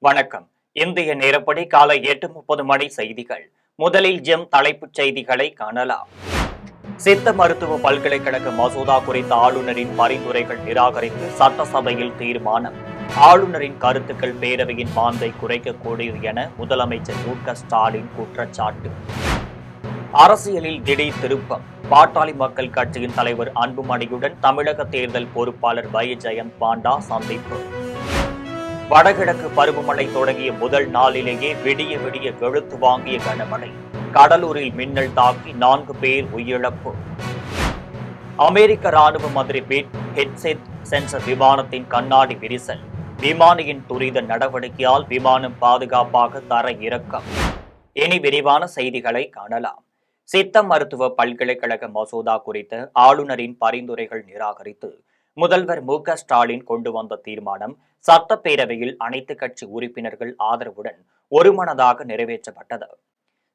வணக்கம். இந்திய நேரப்படி காலை 8:30 மணி செய்திகள். முதலில் தலைப்புச் செய்திகளை காணலாம். சித்த மருத்துவ பல்கலைக்கழக மசோதா குறித்த ஆளுநரின் பரிந்துரைகள் நிராகரித்து சட்டசபையில் தீர்மானம். ஆளுநரின் கருத்துக்கள் பேரவையின் மாண்பை குறைக்கக்கூடியது என முதலமைச்சர் மு.க.ஸ்டாலின் குற்றச்சாட்டு. அரசியலில் திடீர் திருப்பம். பாட்டாளி மக்கள் கட்சியின் தலைவர் அன்புமணியுடன் தமிழக தேர்தல் பொறுப்பாளர் வை. ஜெயந்த் பாண்டா சந்திப்பு. வடகிழக்கு பருவமழை தொடங்கிய முதல் நாளிலேயே விடிய விடிய வெளுத்து வாங்கிய கனமழை. கடலூரில் மின்னல் தாக்கி 4 பேர் உயிரிழப்பு. அமெரிக்க ராணுவ மந்திரி பீட் ஹெக்ஸெட் சென்ற விமானத்தின் கண்ணாடி விரிசல். விமானியின் துரித நடவடிக்கையால் விமானம் பாதுகாப்பாக தர இறக்கம். இனி விரிவான செய்திகளை காணலாம். சித்த மருத்துவ பல்கலைக்கழக மசோதா குறித்த ஆளுநரின் பரிந்துரைகள் நிராகரித்து முதல்வர் மு.க.ஸ்டாலின் கொண்டு வந்த தீர்மானம் சட்டப்பேரவையில் அனைத்து கட்சி உறுப்பினர்கள் ஆதரவுடன் ஒருமனதாக நிறைவேற்றப்பட்டது.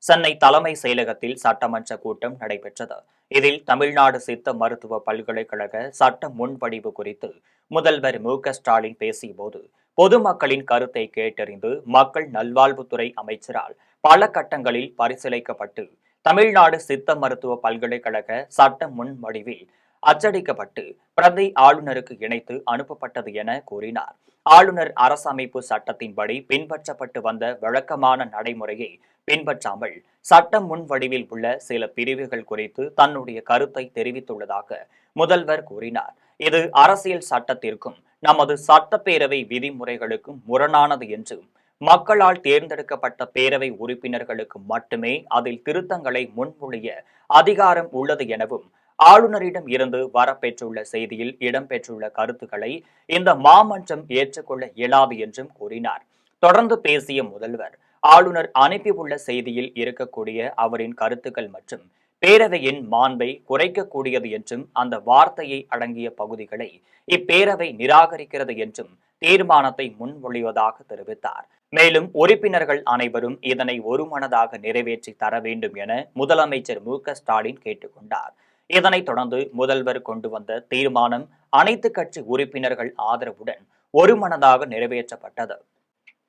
சென்னை தலைமை செயலகத்தில் சட்டமன்ற கூட்டம் நடைபெற்றது. இதில் தமிழ்நாடு சித்த மருத்துவ பல்கலைக்கழக சட்ட முன்வடிவு குறித்து முதல்வர் மு.க.ஸ்டாலின் பேசியபோது பொதுமக்களின் கருத்தை கேட்டறிந்து மக்கள் நல்வாழ்வுத்துறை அமைச்சரால் பல கட்டங்களில் பரிசீலிக்கப்பட்டு தமிழ்நாடு சித்த மருத்துவ பல்கலைக்கழக சட்ட முன்வடிவில் அச்சடிக்கப்பட்டு பிரதி ஆளுநருக்கு இணைத்து அனுப்பப்பட்டது என கூறினார். ஆளுநர் அரசமைப்பு சட்டத்தின்படி பின்பற்றப்பட்டு வந்த வழக்கமான நடைமுறையை பின்பற்றாமல் சட்ட முன்வடிவில் உள்ள சில பிரிவுகள் குறித்து தன்னுடைய கருத்தை தெரிவித்துள்ளதாக முதல்வர் கூறினார். இது அரசியல் சட்டத்திற்கும் நமது சட்டப்பேரவை விதிமுறைகளுக்கும் முரணானது என்றும் மக்களால் தேர்ந்தெடுக்கப்பட்ட பேரவை உறுப்பினர்களுக்கு மட்டுமே அதில் திருத்தங்களை முன்மொழிய அதிகாரம் உள்ளது எனவும் ஆளுநரிடம் இருந்து வரப்பெற்றுள்ள செய்தியில் இடம்பெற்றுள்ள கருத்துக்களை இந்த மாமன்றம் ஏற்றுக்கொள்ள இயலாது என்றும் கூறினார். தொடர்ந்து பேசிய முதல்வர் ஆளுநர் அனுப்பியுள்ள செய்தியில் இருக்கக்கூடிய அவரின் கருத்துக்கள் மற்றும் பேரவையின் மாண்பை குறைக்கக்கூடியது என்றும் அந்த வார்த்தையை அடங்கிய பகுதிகளை இப்பேரவை நிராகரிக்கிறது என்றும் தீர்மானத்தை முன்மொழிவதாக தெரிவித்தார். மேலும் உறுப்பினர்கள் அனைவரும் இதனை ஒருமனதாக நிறைவேற்றி தர வேண்டும் என முதலமைச்சர் மு.க.ஸ்டாலின் கேட்டுக் கொண்டார். இதனைத் தொடர்ந்து முதல்வர் கொண்டு வந்த தீர்மானம் அனைத்து கட்சி உறுப்பினர்கள் ஆதரவுடன் ஒருமனதாக நிறைவேற்றப்பட்டது.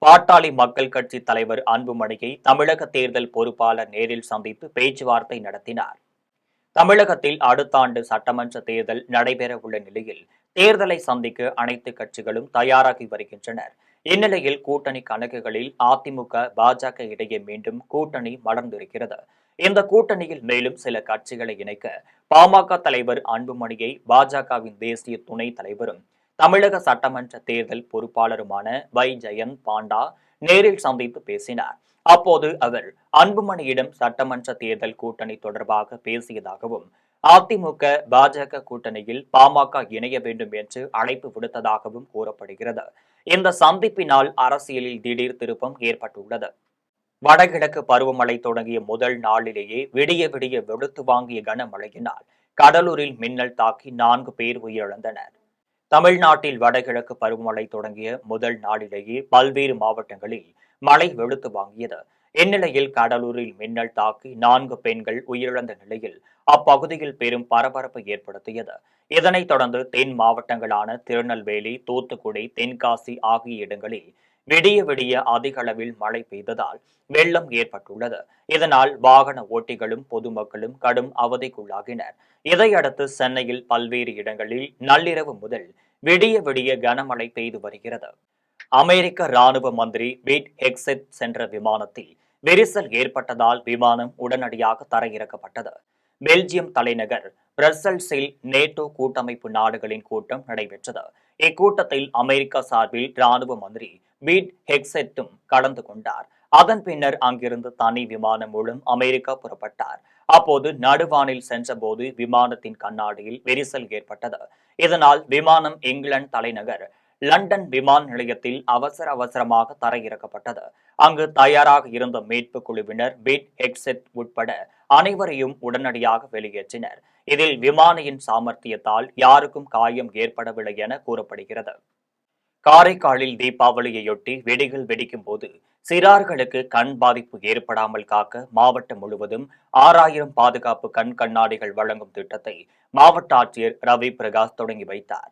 பாட்டாளி மக்கள் கட்சி தலைவர் அன்புமணியை தமிழக தேர்தல் பொறுப்பாளர் நேரில் சந்தித்து பேச்சுவார்த்தை நடத்தினார். தமிழகத்தில் அடுத்த ஆண்டு சட்டமன்ற தேர்தல் நடைபெறவுள்ள நிலையில் தேர்தலை சந்திக்க அனைத்து கட்சிகளும் தயாராகி வருகின்றனர். இந்நிலையில் கூட்டணி கணக்குகளில் அதிமுக பாஜக இடையே மீண்டும் கூட்டணி மலர்ந்திருக்கிறது. இந்த கூட்டணியில் மேலும் சில கட்சிகளை இணைக்க பாமக தலைவர் அன்புமணியை பாஜகவின் தேசிய துணைத் தலைவரும் தமிழக சட்டமன்ற தேர்தல் பொறுப்பாளருமான வை. ஜெயந்த் பாண்டா நேரில் சந்தித்து பேசினார். அப்போது அவர் அன்புமணியிடம் சட்டமன்ற தேர்தல் கூட்டணி தொடர்பாக பேசியதாகவும் அதிமுக பாஜக கூட்டணியில் பாமக இணைய வேண்டும் என்று அழைப்பு விடுத்ததாகவும் கூறப்படுகிறது. இந்த சந்திப்பினால் அரசியலில் திடீர் திருப்பம் ஏற்பட்டுள்ளது. வடகிழக்கு பருவமழை தொடங்கிய முதல் நாளிலேயே விடிய விடிய வெளுத்து வாங்கிய கனமழையினால் கடலூரில் மின்னல் தாக்கி 4 பேர் உயிரிழந்தனர். தமிழ்நாட்டில் வடகிழக்கு பருவமழை தொடங்கிய முதல் நாளிலேயே பல்வேறு மாவட்டங்களில் மழை வெளுத்து வாங்கியது. இந்நிலையில் கடலூரில் மின்னல் தாக்கி 4 பெண்கள் உயிரிழந்த நிலையில் அப்பகுதியில் பெரும் பரபரப்பை ஏற்படுத்தியது. இதனைத் தொடர்ந்து தென் மாவட்டங்களான திருநெல்வேலி, தூத்துக்குடி, தென்காசி ஆகிய இடங்களில் விடிய விடிய அதிக அளவில் மழை பெய்ததால் வெள்ளம் ஏற்பட்டுள்ளது. இதனால் வாகன ஓட்டிகளும் பொதுமக்களும் கடும் அவதிக்குள்ளாகினர். இதையடுத்து சென்னையில் பல்வேறு இடங்களில் நள்ளிரவு முதல் விடிய விடிய கனமழை பெய்து வருகிறது. அமெரிக்க ராணுவ மந்திரி பீட் ஹெக்ஸெட் சென்ற விமானத்தில் விரிசல் ஏற்பட்டதால் விமானம் உடனடியாக தரையிறக்கப்பட்டது. பெல்ஜியம் தலைநகர் பிரசல்ஸில் நேட்டோ கூட்டமைப்பு நாடுகளின் கூட்டம் நடைபெற்றது. இக்கூட்டத்தில் அமெரிக்கா சார்பில் ராணுவ மந்திரி பீட் ஹெக்ஸெட்டும் கலந்து கொண்டார். அதன் பின்னர் அங்கிருந்து தனி விமானம் மூலம் அமெரிக்கா புறப்பட்டார். அப்போது நடுவானில் சென்றபோது விமானத்தின் கண்ணாடியில் விரிசல் ஏற்பட்டது. இதனால் விமானம் இங்கிலாந்து தலைநகர் லண்டன் விமான நிலையத்தில் அவசரமாக தரையிறக்கப்பட்டது. அங்கு தயாராக இருந்த மீட்பு குழுவினர் பீட் ஹெக்ஸெட் உட்பட அனைவரையும் உடனடியாக வெளியேற்றினர். இதில் விமானியின் சாமர்த்தியத்தால் யாருக்கும் காயம் ஏற்படவில்லை என கூறப்படுகிறது. காரைக்காலில் தீபாவளியையொட்டி வெடிகள் வெடிக்கும் போது சிறார்களுக்கு கண் பாதிப்பு ஏற்படாமல் காக்க மாவட்டம் முழுவதும் 6000 பாதுகாப்பு கண் கண்ணாடிகள் வழங்கும் திட்டத்தை மாவட்ட ஆட்சியர் ரவி பிரகாஷ் தொடங்கி வைத்தார்.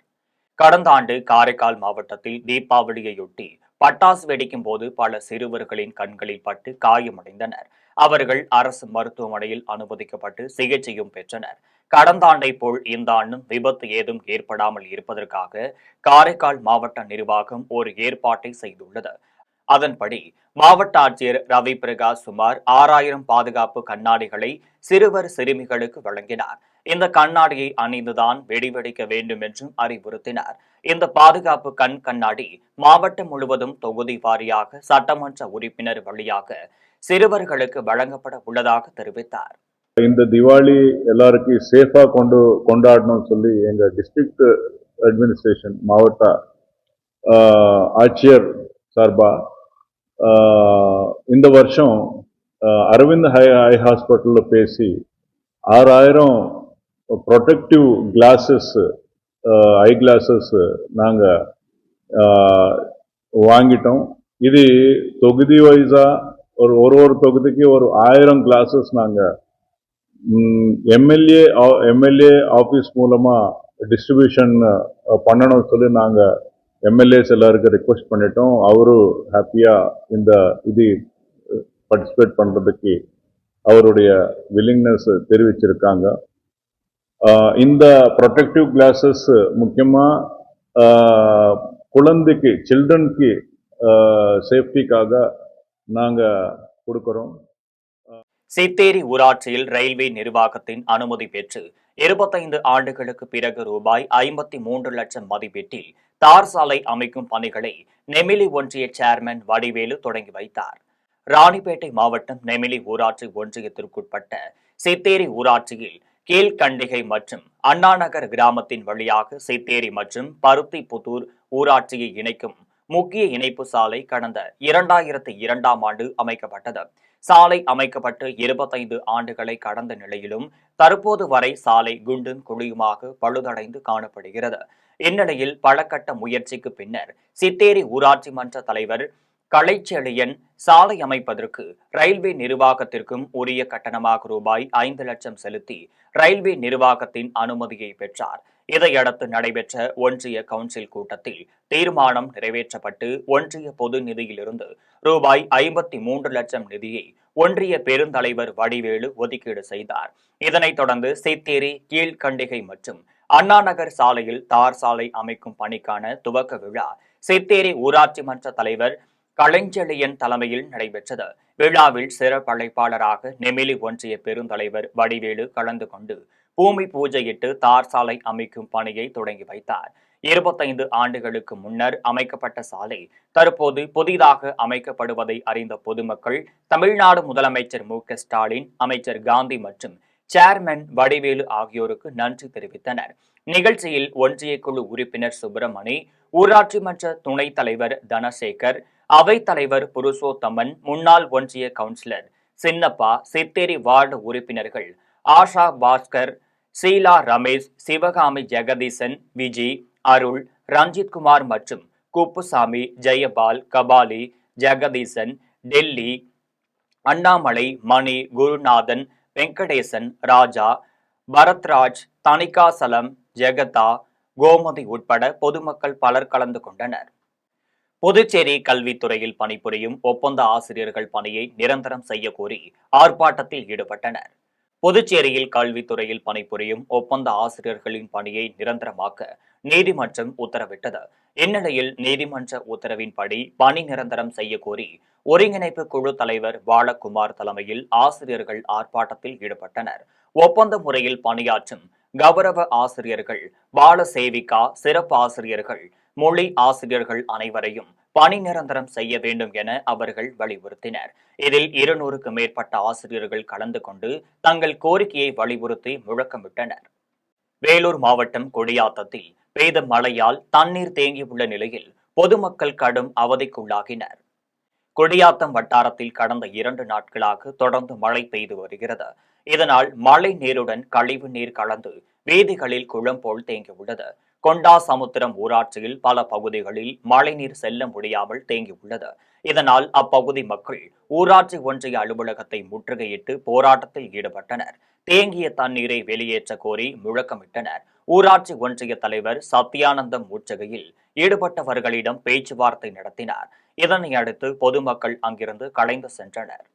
கடந்த ஆண்டு காரைக்கால் மாவட்டத்தில் தீபாவளியையொட்டி பட்டாசு வெடிக்கும் போது பல சிறுவர்களின் கண்களில் பட்டு காயமடைந்தனர். அவர்கள் அரசு மருத்துவமனையில் அனுமதிக்கப்பட்டு சிகிச்சையும் பெற்றனர். கடந்த ஆண்டை போல் இந்த ஆண்டும் விபத்து ஏதும் ஏற்படாமல் இருப்பதற்காக காரைக்கால் மாவட்ட நிர்வாகம் ஒரு ஏற்பாட்டை செய்துள்ளது. அதன்படி மாவட்ட ஆட்சியர் ரவி பிரகாஷ் சுமார் 6000 பாதுகாப்பு கண்ணாடிகளை சிறுவர் சிறுமிகளுக்கு வழங்கினார். இந்த கண்ணாடியை அணிந்துதான் வெடிவெடிக்க வேண்டும் என்றும் அறிவுறுத்தினார். இந்த பாதுகாப்பு கண்ணாடி மாவட்டம் முழுவதும் தொகுதி வாரியாக சட்டமன்ற உறுப்பினர் வழியாக சிறுவர்களுக்கு வழங்கப்பட உள்ளதாக தெரிவித்தார். இந்த திவாலி எல்லாருக்கும் சேஃபா கொண்டாடணும் சொல்லி எங்க டிஸ்ட்ரிக்ட் அட்மினிஸ்ட்ரேஷன் மாவட்ட ஆட்சியர் சார்பா இந்த வருஷம் அரவிந்த் ஐ ஹாஸ்பிட்டலில் பேசி 6000 ப்ரொடெக்டிவ் கிளாஸஸ் ஐ கிளாஸஸ் நாங்கள் வாங்கிட்டோம். இது தொகுதி வைஸா ஒரு தொகுதிக்கு ஒரு 1000 கிளாஸஸ் நாங்கள் எம்எல்ஏ ஆஃபீஸ் மூலமா டிஸ்ட்ரிபியூஷன் பண்ணணும் சொல்லி நாங்கள் எம்எல்ஏஸ் எல்லாருக்கும் ரெக்வஸ்ட் பண்ணிட்டோம். அவரு ஹாப்பியா இந்த இது பார்ட்டிசிபேட் பண்றதுக்கு அவருடைய வில்லிங்னஸ் தெரிவிச்சிருக்காங்க. இந்த ப்ரொடெக்டிவ் கிளாஸஸ் முக்கியமா குழந்தைக்கு சில்ட்ரனுக்கு சேஃப்டிக்காக நாங்க கொடுக்கிறோம். சித்தேரி ஊராட்சியில் ரயில்வே நிர்வாகத்தின் அனுமதி பெற்று 25 ஆண்டுகளுக்கு பிறகு ரூபாய் 53 லட்சம் மதிப்பீட்டில் தார் சாலை அமைக்கும் பணிகளை நெமிலி ஒன்றிய சேர்மன் வடிவேலு தொடங்கி வைத்தார். ராணிப்பேட்டை மாவட்டம் நெமிலி ஊராட்சி ஒன்றியத்திற்குட்பட்ட சித்தேரி ஊராட்சியில் கீழ்கண்டிகை மற்றும் அண்ணாநகர் கிராமத்தின் வழியாக சித்தேரி மற்றும் பருத்திப்புத்தூர் ஊராட்சியை இணைக்கும் முக்கிய இணைப்பு சாலை கடந்த 2002ஆம் ஆண்டு அமைக்கப்பட்டது. சாலை அமைக்கப்பட்டு 25 ஆண்டுகளை கடந்த நிலையிலும் தற்போது வரை சாலை குண்டும் குழியுமாக பழுதடைந்து காணப்படுகிறது. இந்நிலையில் பலகட்ட முயற்சிக்கு பின்னர் சித்தேரி ஊராட்சி மன்ற தலைவர் கலைச்செழியன் சாலை அமைப்பதற்கு ரயில்வே நிர்வாகத்திற்கும் உரிய கட்டணமாக ரூபாய் 5 லட்சம் செலுத்தி ரயில்வே நிர்வாகத்தின் அனுமதியை பெற்றார். இதையடுத்து நடைபெற்ற ஒன்றிய கவுன்சில் கூட்டத்தில் தீர்மானம் நிறைவேற்றப்பட்டு ஒன்றிய பொது நிதியிலிருந்து ரூபாய் 53 லட்சம் நிதியை ஒன்றிய பெருந்தலைவர் வடிவேலு ஒதுக்கீடு செய்தார். இதனைத் தொடர்ந்து சித்தேரி கீழ்கண்டிகை மற்றும் அண்ணாநகர் சாலையில் தார் சாலை அமைக்கும் பணிக்கான துவக்க விழா சித்தேரி ஊராட்சி மன்ற தலைவர் கலைஞ்செழியன் தலைமையில் நடைபெற்றது. விழாவில் சிறப்பு அழைப்பாளராக நெமிலி ஒன்றிய பெருந்தலைவர் வடிவேலு கலந்து கொண்டு பூமி பூஜையிட்டு தார் சாலை அமைக்கும் பணியை தொடங்கி வைத்தார். 25 ஆண்டுகளுக்கு முன்னர் அமைக்கப்பட்ட சாலை தற்போது புதிதாக அமைக்கப்படுவதை அறிந்த பொதுமக்கள் தமிழ்நாடு முதலமைச்சர் மு.க.ஸ்டாலின், அமைச்சர் காந்தி மற்றும் சேர்மன் வடிவேலு ஆகியோருக்கு நன்றி தெரிவித்தனர். நிகழ்ச்சியில் ஒன்றிய குழு உறுப்பினர் சுப்பிரமணி, ஊராட்சி மன்ற துணைத் தலைவர் தனசேகர், அவைத் தலைவர் புருஷோத்தமன், முன்னாள் ஒன்றிய கவுன்சிலர் சின்னப்பா, சித்தேரி வார்டு உறுப்பினர்கள் ஆஷா பாஸ்கர், சீலா ரமேஷ், சிவகாமி ஜெகதீசன், விஜி, அருள், ரஞ்சித்குமார் மற்றும் குப்புசாமி, ஜெயபால், கபாலி, ஜெகதீசன், டெல்லி, அண்ணாமலை, மணி, குருநாதன், வெங்கடேசன், ராஜா, பரத்ராஜ், தணிகாசலம், ஜெகதா, கோமதி உட்பட பொதுமக்கள் பலர் கலந்து கொண்டனர். புதுச்சேரி கல்வித்துறையில் பணிபுரியும் ஒப்பந்த ஆசிரியர்கள் பணியை நிரந்தரம் செய்ய கோரி ஆர்ப்பாட்டத்தில் ஈடுபட்டனர். புதுச்சேரியில் கல்வித்துறையில் பணிபுரியும் ஒப்பந்த ஆசிரியர்களின் பணியை நிரந்தரமாக்க நீதிமன்றம் உத்தரவிட்டது. இந்நிலையில் நீதிமன்ற உத்தரவின்படி பணி நிரந்தரம் செய்ய கோரி ஒருங்கிணைப்பு குழு தலைவர் பாலகுமார் தலைமையில் ஆசிரியர்கள் ஆர்ப்பாட்டத்தில் ஈடுபட்டனர். ஒப்பந்த முறையில் பணியாற்றும் கௌரவ ஆசிரியர்கள், பால சேவிகா, சிறப்பு ஆசிரியர்கள், மொழி ஆசிரியர்கள் அனைவரையும் பணி நிரந்தரம் செய்ய வேண்டும் என அவர்கள் வலியுறுத்தினர். இதில் 200க்கும் மேற்பட்ட ஆசிரியர்கள் கலந்து கொண்டு தங்கள் கோரிக்கையை வலியுறுத்தி முழக்கமிட்டனர். வேலூர் மாவட்டம் கொடியாத்தத்தில் பெய்த மழையால் தண்ணீர் தேங்கியுள்ள நிலையில் பொதுமக்கள் கடும் அவதிக்குள்ளாகினர். கொடியாத்தம் வட்டாரத்தில் கடந்த 2 நாட்களாக தொடர்ந்து மழை பெய்து வருகிறது. இதனால் மழை நீருடன் கழிவு நீர் கலந்து வீதிகளில் குளம் போல் தேங்கியுள்ளது. கொண்டாசமுத்திரம் ஊராட்சியில் பல பகுதிகளில் மழைநீர் செல்ல முடியாமல் தேங்கியுள்ளது. இதனால் அப்பகுதி மக்கள் ஊராட்சி ஒன்றிய அலுவலகத்தை முற்றுகையிட்டு போராட்டத்தில் ஈடுபட்டனர். தேங்கிய தண்ணீரை வெளியேற்ற கோரி முழக்கமிட்டனர். ஊராட்சி ஒன்றிய தலைவர் சத்யானந்தம் முற்றுகையில் ஈடுபட்டவர்களிடம் பேச்சுவார்த்தை நடத்தினார். இதனை அடுத்து பொதுமக்கள் அங்கிருந்து கலைந்து சென்றனர்.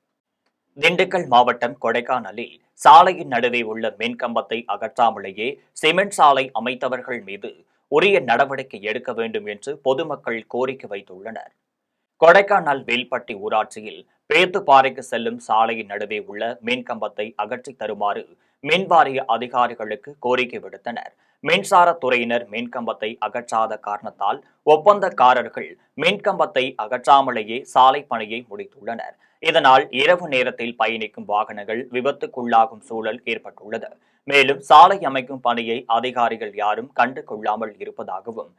திண்டுக்கல் மாவட்டம் கொடைக்கானலில் சாலையின் நடுவே உள்ள மின்கம்பத்தை அகற்றாமலேயே சிமெண்ட் சாலை அமைத்தவர்கள் மீது உரிய நடவடிக்கை எடுக்க வேண்டும் என்று பொதுமக்கள் கோரிக்கை வைத்துள்ளனர். கொடைக்கானல் வேல்பட்டி ஊராட்சியில் பேத்துப்பாறைக்கு செல்லும் சாலையின் நடுவே உள்ள மின்கம்பத்தை அகற்றி தருமாறு மின்வாரிய அதிகாரிகளுக்கு கோரிக்கை விடுத்தனர். மின்சாரத்துறையினர் மின்கம்பத்தை அகற்றாத காரணத்தால் ஒப்பந்தக்காரர்கள் மின்கம்பத்தை அகற்றாமலேயே சாலை பணியை முடித்துள்ளனர். இதனால் இரவு நேரத்தில் பயணிக்கும் வாகனங்கள் விபத்துக்குள்ளாகும் சூழல் ஏற்பட்டுள்ளது. மேலும் சாலை அமைக்கும் பணியை அதிகாரிகள் யாரும் கண்டு கொள்ளாமல் இருப்பதாகவும்,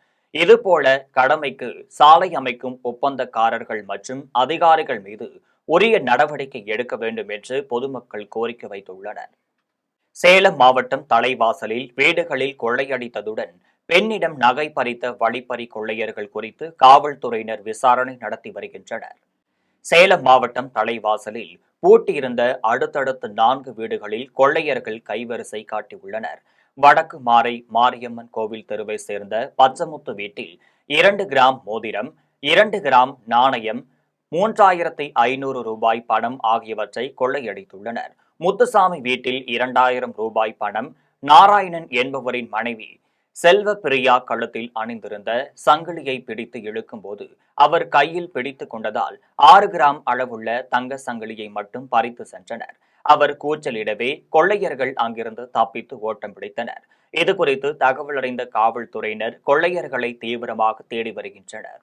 இதுபோல கடமைக்கு சாலை அமைக்கும் ஒப்பந்தக்காரர்கள் மற்றும் அதிகாரிகள் மீது உரிய நடவடிக்கை எடுக்க வேண்டும் என்று பொதுமக்கள் கோரிக்கை வைத்துள்ளனர். சேலம் மாவட்டம் தலைவாசலில் வீடுகளில் கொள்ளையடித்ததுடன் பெண்ணிடம் நகை பறித்த வழிப்பறி கொள்ளையர்கள் குறித்து காவல்துறையினர் விசாரணை நடத்தி வருகின்றனர். சேலம் மாவட்டம் தலைவாசலில் பூட்டியிருந்த அடுத்தடுத்து 4 வீடுகளில் கொள்ளையர்கள் கைவரிசை காட்டியுள்ளனர். வடக்கு மாறை மாரியம்மன் கோவில் தெருவை சேர்ந்த பச்சமுத்து வீட்டில் 2 கிராம் மோதிரம், 2 கிராம் நாணயம், 3500 ரூபாய் பணம் ஆகியவற்றை கொள்ளையடித்துள்ளனர். முத்துசாமி வீட்டில் 2000 ரூபாய் பணம், நாராயணன் என்பவரின் மனைவி செல்வ பிரியா கழுத்தில் அணிந்திருந்த சங்கிலியை பிடித்து இழுக்கும் போது அவர் கையில் பிடித்துக் கொண்டதால் 6 கிராம் அளவுள்ள தங்க சங்கிலியை மட்டும் பறித்து சென்றனர். அவர் கூச்சலிடவே கொள்ளையர்கள் அங்கிருந்து தப்பித்து ஓட்டம் பிடித்தனர். இதுகுறித்து தகவல் அறிந்த காவல்துறையினர் கொள்ளையர்களை தீவிரமாக தேடி வருகின்றனர்.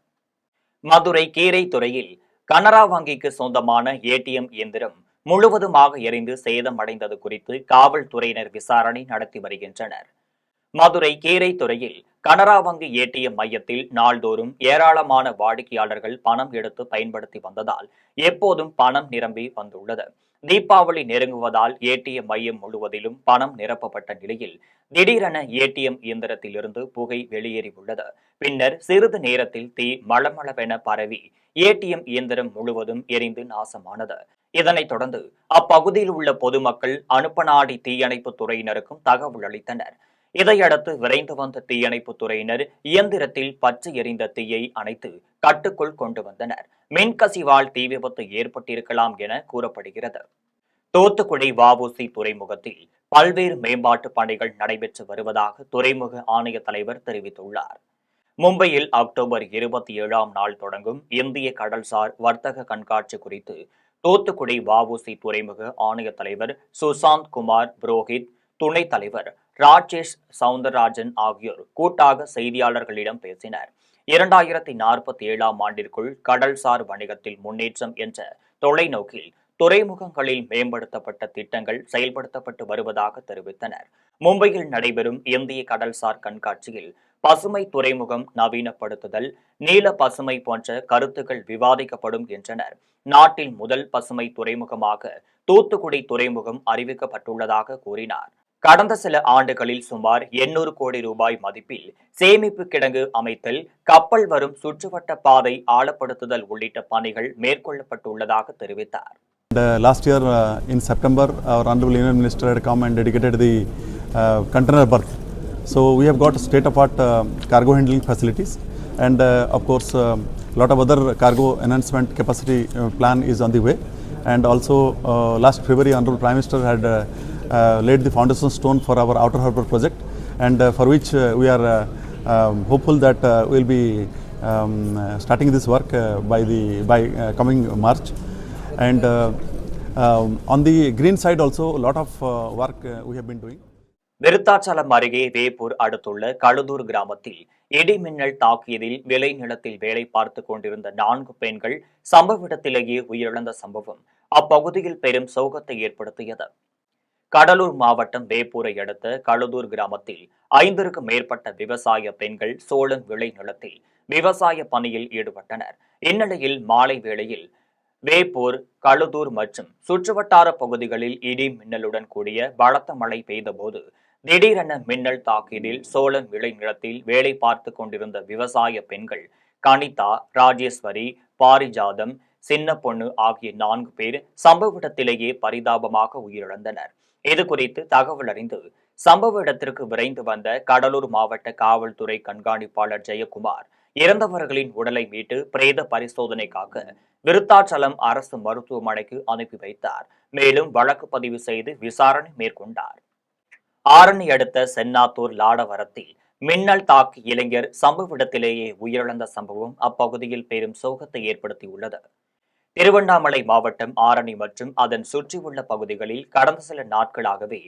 மதுரை கீரைத்துறையில் கனரா வங்கிக்கு சொந்தமான ஏடிஎம் இயந்திரம் முழுவதுமாக எரிந்து சேதமடைந்தது குறித்து காவல்துறையினர் விசாரணை நடத்தி வருகின்றனர். மதுரை கீரைத்துறையில் கனரா வங்கி ஏடிஎம் மையத்தில் நாள்தோறும் ஏராளமான வாடிக்கையாளர்கள் பணம் எடுத்து பயன்படுத்தி வந்ததால் எப்போதும் பணம் நிரம்பி வந்துள்ளது. தீபாவளி நெருங்குவதால் ஏடிஎம் மையம் முழுவதிலும் பணம் நிரப்பப்பட்ட நிலையில் திடீரென ஏடிஎம் இயந்திரத்திலிருந்து புகை வெளியேறியுள்ளது. பின்னர் சிறிது நேரத்தில் தீ மளமளவென பரவி ஏடிஎம் இயந்திரம் முழுவதும் எரிந்து நாசமானது. இதனைத் தொடர்ந்து அப்பகுதியில் உள்ள பொதுமக்கள் அனுப்பநாடி தீயணைப்பு துறையினருக்கும் தகவல் அளித்தனர். இதையடுத்து விரைந்து வந்த தீயணைப்பு துறையினர் இயந்திரத்தில் பற்றி எரிந்த தீயை அணைத்து கட்டுக்குள் கொண்டு வந்தனர். மின்கசிவால் தீ விபத்து ஏற்பட்டிருக்கலாம் என கூறப்படுகிறது. தூத்துக்குடி வஉசி துறைமுகத்தில் பல்வேறு மேம்பாட்டு பணிகள் நடைபெற்று வருவதாக துறைமுக ஆணைய தலைவர் தெரிவித்துள்ளார். மும்பையில் அக்டோபர் 27ஆம் நாள் தொடங்கும் இந்திய கடல்சார் வர்த்தக கண்காட்சி குறித்து தூத்துக்குடி வஉசி துறைமுக ஆணைய தலைவர் சுசாந்த் குமார் புரோஹித், துணைத் தலைவர் ராஜேஷ் சவுந்தரராஜன் ஆகியோர் கூட்டாக செய்தியாளர்களிடம் பேசினர். 2047ஆம் ஆண்டிற்குள் கடல்சார் வணிகத்தில் முன்னேற்றம் என்ற தொலைநோக்கில் துறைமுகங்களில் மேம்படுத்தப்பட்ட திட்டங்கள் செயல்படுத்தப்பட்டு வருவதாக தெரிவித்தனர். மும்பையில் நடைபெறும் இந்திய கடல்சார் கண்காட்சியில் பசுமை துறைமுகம் நவீனப்படுத்துதல், நீல பசுமை போன்ற கருத்துக்கள் விவாதிக்கப்படும் என்றனர். நாட்டில் முதல் பசுமை துறைமுகமாக தூத்துக்குடி துறைமுகம் அறிவிக்கப்பட்டுள்ளதாக கூறினார். கடந்த சில ஆண்டுகளில் சுமார் 800 கோடி ரூபாய் மதிப்பில் சேமிப்பு கிடங்கு அமைத்தல், கப்பல் வரும் சுற்றுவட்ட பாதை ஆழப்படுத்துதல் உள்ளிட்ட பணிகள் மேற்கொள்ளப்பட்டுள்ளதாக தெரிவித்தார். Last year in September, our Honorable Union Minister had come and dedicated the container berth. So we have got state-of-art cargo handling facilities, and of course lot of other cargo enhancement capacity plan is on the way. And also last February, Honorable Prime Minister had laid the foundation stone for our outer harbour project, and for which we are hopeful that we will be starting this work by coming March. And on the green side also a lot of work we have been doing. Virudhachalam அருகே வேப்பூர் அடுத்துள்ள கழுதூர் கிராமத்தில் இடி மின்னல் தாக்கியதில் விளைநிலத்தில் வேலை பார்த்து கொண்டிருந்த 4 பெண்கள் சம்பவ இடத்திலேயே உயிரிழந்த சம்பவம் அப்பகுதியில் பெரும் சோகத்தை ஏற்படுத்தியது. கடலூர் மாவட்டம் வேப்பூரை அடுத்த கழுதூர் கிராமத்தில் 5க்கும் மேற்பட்ட விவசாய பெண்கள் சோளம் விளைநிலத்தில் விவசாய பணியில் ஈடுபட்டனர். இந்நிலையில் மாலை வேளையில் வேப்பூர், கழுதூர் மற்றும் சுற்றுவட்டார பகுதிகளில் இடி மின்னலுடன் கூடிய பலத்த மழை பெய்தபோது திடீரென மின்னல் தாக்கியதில் சோளம் விளைநிலத்தில் வேலை பார்த்து கொண்டிருந்த விவசாய பெண்கள் கனிதா, ராஜேஸ்வரி, பாரிஜாதம், சின்ன பொண்ணு ஆகிய 4 பேர் சம்பவ இடத்திலேயே பரிதாபமாக உயிரிழந்தனர். இது குறித்து தகவல் அறிந்து சம்பவ இடத்திற்கு விரைந்து வந்த கடலூர் மாவட்ட காவல்துறை கண்காணிப்பாளர் ஜெயக்குமார் இறந்தவர்களின் உடலை மீட்டு பிரேத பரிசோதனைக்காக விருத்தாச்சலம் அரசு மருத்துவமனைக்கு அனுப்பி வைத்தார். மேலும் வழக்கு பதிவு செய்து விசாரணை மேற்கொண்டார். ஆரணி அடுத்த சென்னாத்தூர் லாடவரத்தில் மின்னல் தாக்கி இளைஞர் சம்பவ இடத்திலேயே உயிரிழந்த சம்பவம் அப்பகுதியில் பெரும் சோகத்தை ஏற்படுத்தியுள்ளது. திருவண்ணாமலை மாவட்டம் ஆரணி மற்றும் அதன் சுற்றியுள்ள பகுதிகளில் கடந்த சில நாட்களாகவே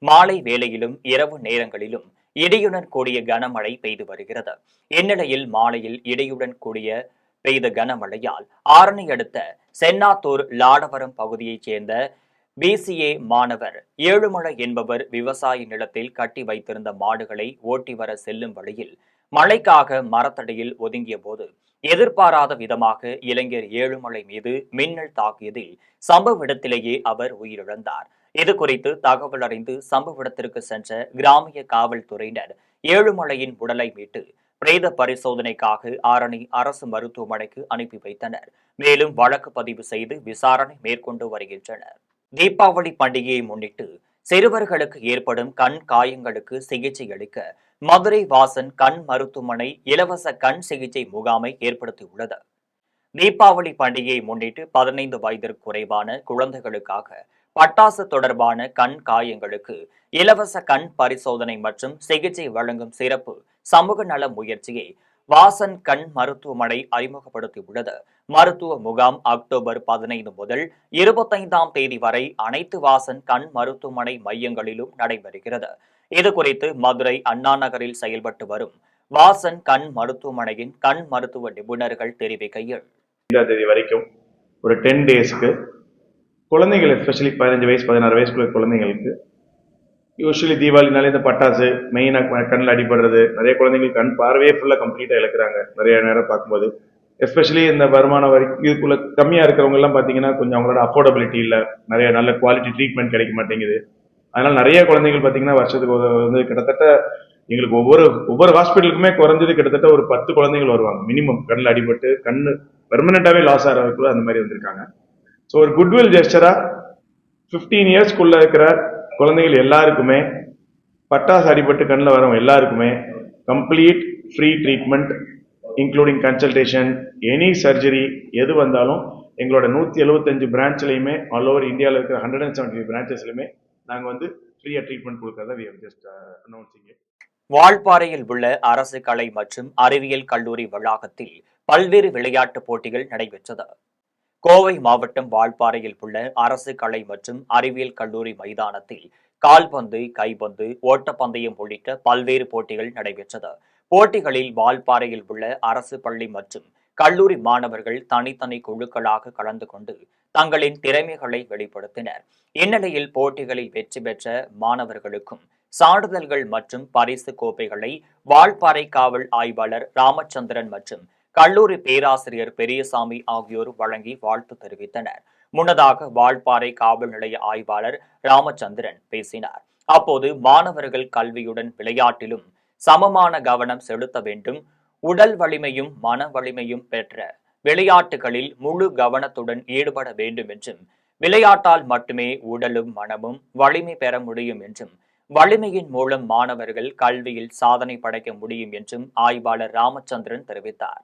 மாலை வேளையிலும் இரவு நேரங்களிலும் இடியுடன் கூடிய கனமழை பெய்து வருகிறது. இந்நிலையில் மாலையில் இடியுடன் கூடிய பெய்த கனமழையால் ஆரணி அடுத்த சென்னாத்தூர் லாடவரம் பகுதியைச் சேர்ந்த பிசிஏ மாணவர் ஏழுமலை என்பவர் விவசாய நிலத்தில் கட்டி வைத்திருந்த மாடுகளை ஓட்டி வர செல்லும் வழியில் மழைக்காக மரத்தடியில் ஒதுங்கிய போது எதிர்பாராத விதமாக இளைஞர் ஏழுமலை மீது மின்னல் தாக்கியதில் சம்பவ இடத்திலேயே அவர் உயிரிழந்தார். இது குறித்து தகவல் அறிந்து சம்பவ இடத்திற்கு சென்ற கிராமிய காவல்துறையினர் ஏழுமலையின் உடலை மீட்டு பிரேத பரிசோதனைக்காக ஆரணி அரசு மருத்துவமனைக்கு அனுப்பி வைத்தனர். மேலும் வழக்கு பதிவு செய்து விசாரணை மேற்கொண்டு வருகின்றனர். தீபாவளி பண்டிகையை முன்னிட்டு சிறுவர்களுக்கு ஏற்படும் கண் காயங்களுக்கு சிகிச்சை அளிக்க மதுரை வாசன் கண் மருத்துவமனை இலவச கண் சிகிச்சை முகாமை ஏற்படுத்தியுள்ளது. தீபாவளி பண்டிகையை முன்னிட்டு 15 வயதிற்கு குறைவான குழந்தைகளுக்காக பட்டாசு தொடர்பான கண் காயங்களுக்கு இலவச கண் பரிசோதனை மற்றும் சிகிச்சை வழங்கும் சிறப்பு சமூக நல முயற்சியை வாசன் கண் மருத்துவமனை அறிமுகப்படுத்தியுள்ளது. மருத்துவ முகாம் அக்டோபர் 15 முதல் 25ஆம் தேதி வரை அனைத்து வாசன் கண் மருத்துவமனை மையங்களிலும் நடைபெறுகிறது. இதுகுறித்து மதுரை அண்ணா நகரில் செயல்பட்டு வரும் வாசன் கண் மருத்துவமனையின் கண் மருத்துவ நிபுணர்கள் தெரிவிக்கையில், தேதி வரைக்கும் ஒரு 10 டேஸ்க்கு குழந்தைகள் எஸ்பெஷலி 15 வயசு 16 வயசுக்குள்ள குழந்தைங்களுக்கு யூஸ்வலி தீபாவளினாலே இந்த பட்டாசு மெயினாக கண்ணில் அடிபடுறது, நிறைய குழந்தைங்களுக்கு கண் பார்வையே ஃபுல்லாக கம்ப்ளீட்டாக இழக்கிறாங்க நிறைய நேரம் பார்க்கும்போது. எஸ்பெஷலி இந்த வருமான வரி இதுக்குள்ள கம்மியாக இருக்கிறவங்கலாம் பார்த்தீங்கன்னா கொஞ்சம் அவங்களோட அஃபோர்டபிலிட்டி இல்லை, நிறைய நல்ல குவாலிட்டி ட்ரீட்மெண்ட் கிடைக்க மாட்டேங்குது. அதனால் நிறைய குழந்தைகள் பார்த்தீங்கன்னா வருஷத்துக்கு வந்து கிட்டத்தட்ட எங்களுக்கு ஒவ்வொரு ஹாஸ்பிட்டலுக்குமே குறைஞ்சது கிட்டத்தட்ட ஒரு 10 குழந்தைகள் வருவாங்க மினிமம் கண்ணில் அடிபட்டு கண்ணு பெர்மனண்டாகவே லாஸ் ஆகிறதுக்குள்ள அந்த மாதிரி வந்திருக்காங்க. ஸோ ஒரு குட்வில் ஜெஸ்டரா 15 இயர்ஸ்க்குள்ள இருக்கிற குழந்தைகள் எல்லாருக்குமே பட்டாசு அடிபட்டு கண்ணில் வரவங்க எல்லாருக்குமே complete free treatment including consultation, any surgery எது வந்தாலும் எங்களோட 175 பிரான்ச்லையுமே ஆல் ஓவர் இந்தியாவில் இருக்கிற 170 பிரான்ச்சஸ்லையுமே நாங்கள் வந்து ஃப்ரீயாக ட்ரீட்மெண்ட் கொடுக்கறத we have just announcing it. வால்பாறையில் உள்ள அரசு கலை மற்றும் அறிவியல் கல்லூரி வளாகத்தில் பல்வேறு விளையாட்டுப் போட்டிகள் நடைபெற்றது. கோவை மாவட்டம் வால்பாறையில் உள்ள அரசு கலை மற்றும் அறிவியல் கல்லூரி மைதானத்தில் கால்பந்து, கைப்பந்து, ஓட்டப்பந்தயம் உள்ளிட்ட பல்வேறு போட்டிகள் நடைபெற்றது. போட்டிகளில் வால்பாறையில் உள்ள அரசு பள்ளி மற்றும் கல்லூரி மாணவர்கள் தனித்தனி குழுக்களாக கலந்து கொண்டு தங்களின் திறமைகளை வெளிப்படுத்தினர். இந்நிலையில் போட்டிகளில் வெற்றி பெற்ற மாணவர்களுக்கும் சான்றிதழ்கள் மற்றும் பரிசு கோப்பைகளை வால்பாறை காவல் ஆய்வாளர் ராமச்சந்திரன் மற்றும் கல்லூரி பேராசிரியர் பெரியசாமி ஆகியோர் வழங்கி வாழ்த்து தெரிவித்தனர். முன்னதாக வால்பாறை காவல் நிலைய ஆய்வாளர் ராமச்சந்திரன் பேசினார். அப்போது மாணவர்கள் கல்வியுடன் விளையாட்டிலும் சமமான கவனம் செலுத்த வேண்டும், உடல் வலிமையும் மன வலிமையும் பெற்ற விளையாட்டுகளில் முழு கவனத்துடன் ஈடுபட வேண்டும் என்றும், விளையாட்டால் மட்டுமே உடலும் மனமும் வலிமை பெற முடியும் என்றும், வலிமையின் மூலம் மாணவர்கள் கல்வியில் சாதனை படைக்க முடியும் என்றும் ஆய்வாளர் ராமச்சந்திரன் தெரிவித்தார்.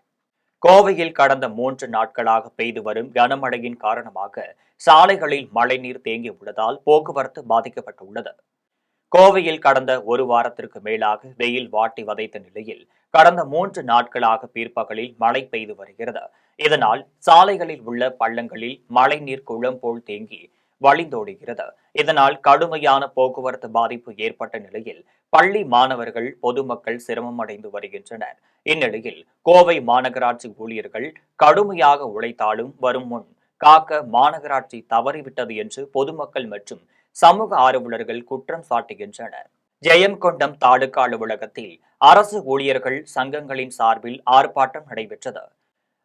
கோவையில் கடந்த 3 நாட்களாக பெய்து வரும் கனமழையின் காரணமாக சாலைகளில் மழைநீர் தேங்கியுள்ளதால் போக்குவரத்து பாதிக்கப்பட்டுள்ளது. கோவையில் கடந்த ஒரு வாரத்திற்கு மேலாக வெயில் வாட்டி வதைத்த நிலையில் கடந்த 3 நாட்களாக பிற்பகலில் மழை பெய்து வருகிறது. இதனால் சாலைகளில் உள்ள பள்ளங்களில் மழைநீர் குளம் போல் தேங்கி வழிந்தோடுகிறது. இதனால் கடுமையான போக்குவரத்து பாதிப்பு ஏற்பட்ட நிலையில் பள்ளி மாணவர்கள், பொதுமக்கள் சிரமம் அடைந்து வருகின்றனர். இந்நிலையில் கோவை மாநகராட்சி ஊழியர்கள் கடுமையாக உழைத்தாலும் வரும் முன் காக்க மாநகராட்சி தவறிவிட்டது என்று பொதுமக்கள் மற்றும் சமூக ஆர்வலர்கள் குற்றம் சாட்டுகின்றனர். ஜெயங்கொண்டம் தாலுகா அலுவலகத்தில் அரசு ஊழியர்கள் சங்கங்களின் சார்பில் ஆர்ப்பாட்டம் நடைபெற்றது.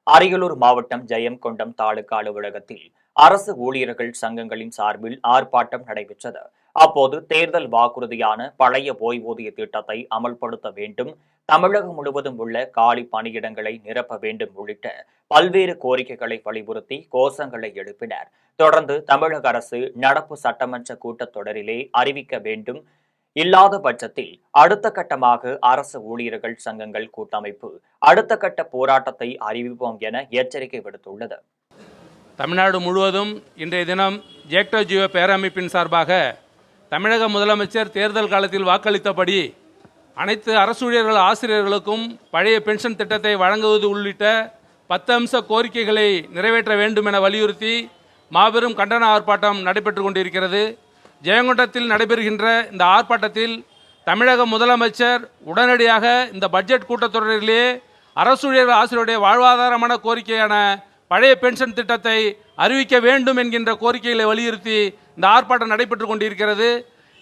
அரியலூர் மாவட்டம் ஜெயங்கொண்டம் தாலுகா அலுவலகத்தில் அரசு ஊழியர்கள் சங்கங்களின் சார்பில் ஆர்ப்பாட்டம் நடைபெற்றது. அப்போது தேர்தல் வாக்குறுதியான பழைய ஓய்வூதிய திட்டத்தை அமல்படுத்த வேண்டும், தமிழகம் முழுவதும் உள்ள காலி பணியிடங்களை நிரப்ப வேண்டும் உள்ளிட்ட பல்வேறு கோரிக்கைகளை வலியுறுத்தி கோஷங்களை எழுப்பினர். தொடர்ந்து தமிழக அரசு நடப்பு சட்டமன்ற கூட்டத்தொடரிலே அறிவிக்க வேண்டும், இல்லாத பட்சத்தில் அடுத்த கட்டமாக அரசு ஊழியர்கள் சங்கங்கள் கூட்டமைப்பு அடுத்த கட்ட போராட்டத்தை அறிவிப்போம் என எச்சரிக்கை விடுத்துள்ளது. தமிழ்நாடு முழுவதும் இன்றைய தினம் ஜேக்டோ ஜியோ பேரமைப்பின் சார்பாக தமிழக முதலமைச்சர் தேர்தல் காலத்தில் வாக்களித்தபடி அனைத்து அரசு ஊழியர்கள் ஆசிரியர்களுக்கும் பழைய பென்ஷன் திட்டத்தை வழங்குவது உள்ளிட்ட 10 அம்ச கோரிக்கைகளை நிறைவேற்ற வேண்டும் என வலியுறுத்தி மாபெரும் கண்டன ஆர்ப்பாட்டம் நடைபெற்று கொண்டிருக்கிறது. ஜெயங்கொண்டத்தில் நடைபெறுகின்ற இந்த ஆர்ப்பாட்டத்தில் தமிழக முதலமைச்சர் உடனடியாக இந்த பட்ஜெட் கூட்டத்தொடரிலே அரசு ஊழியர்கள் ஆசிரியருடைய வாழ்வாதாரமான கோரிக்கையான பழைய பென்ஷன் திட்டத்தை அறிவிக்க வேண்டும் என்கின்ற கோரிக்கைகளை வலியுறுத்தி இந்த ஆர்ப்பாட்டம் நடைபெற்று கொண்டிருக்கிறது.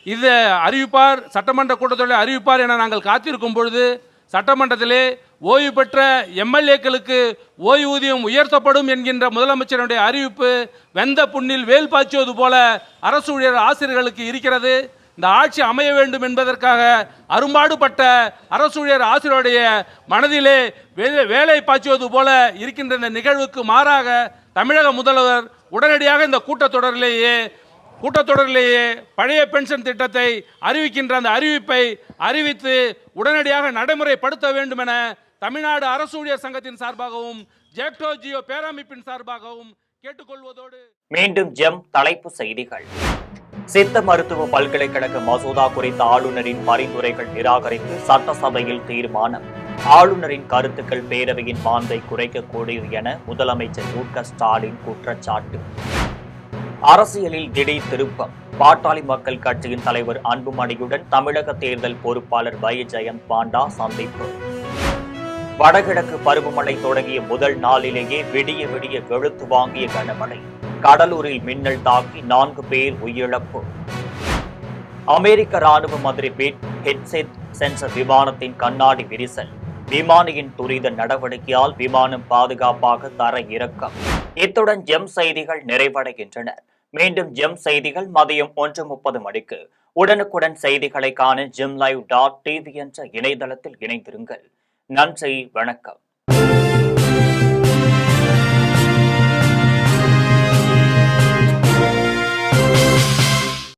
இதை அறிவிப்பார், சட்டமன்ற கூட்டத்தொடரில் அறிவிப்பார் என நாங்கள் காத்திருக்கும் பொழுது சட்டமன்றத்திலே ஓய்வு பெற்ற எம்எல்ஏக்களுக்கு ஓய்வூதியம் உயர்த்தப்படும் என்கின்ற முதலமைச்சருடைய அறிவிப்பு வெந்த புண்ணில் வேல் பாய்ச்சுவது போல அரசு ஊழியர் ஆசிரியர்களுக்கு இருக்கிறது. இந்த ஆட்சி அமைய வேண்டும் என்பதற்காக அரும்பாடுபட்ட அரசு ஊழியர் ஆசிரியருடைய மனதிலே வேலை பாய்ச்சுவது போல இருக்கின்ற இந்த நிகழ்வுக்கு மாறாக தமிழக முதல்வர் உடனடியாக இந்த கூட்டத்தொடரிலேயே பழைய பென்ஷன் திட்டத்தை அறிவிக்கின்ற அந்த அறிவிப்பை அறிவித்து உடனடியாக நடைமுறைப்படுத்த வேண்டும் என தமிழ்நாடு அரசு ஊழியர் சங்கத்தின் சார்பாகவும் ஜேக்டோ ஜியோ பேரமைப்பின் சார்பாகவும் கேட்டுக்கொள்வதோடு மீண்டும் ஜெம் தலைப்பு செய்திகள். சித்த மருத்துவ பல்கலைக்கழக மசோதா குறித்த ஆளுநரின் பரிந்துரைகள் நிராகரித்து சட்டசபையில் தீர்மானம். ஆளுநரின் கருத்துக்கள் பேரவையின் மாண்பை குறைக்கக்கூடியது என முதலமைச்சர் மு.க. ஸ்டாலின் குற்றச்சாட்டு. அரசியலில் திடீர் திருப்பம். பாட்டாளி மக்கள் கட்சியின் தலைவர் அன்புமணியுடன் தமிழக தேர்தல் பொறுப்பாளர் வை. ஜெயந்த் பாண்டா சந்திப்பு. வடகிழக்கு பருவமழை தொடங்கிய முதல் நாளிலேயே விடிய விடிய வெளுத்து வாங்கிய கனமழை. கடலூரில் மின்னல் தாக்கி 4 பேர் உயிரிழப்பு. அமெரிக்க ராணுவ மந்திரி பீட் ஹெட்செட் சென்ற விமானத்தின் கண்ணாடி விரிசல். விமானியின் துரித நடவடிக்கையால் விமானம் பாதுகாப்பாக தர இறக்கம். இத்துடன் ஜெம் செய்திகள் நிறைவடைகின்றன. மீண்டும் ஜெம் செய்திகள் மதியம் 1:30 மணிக்கு. உடனுக்குடன் செய்திகளை காண gemlive.tv என்ற இணையதளத்தில் இணைந்திருங்கள். நன்றி, வணக்கம்.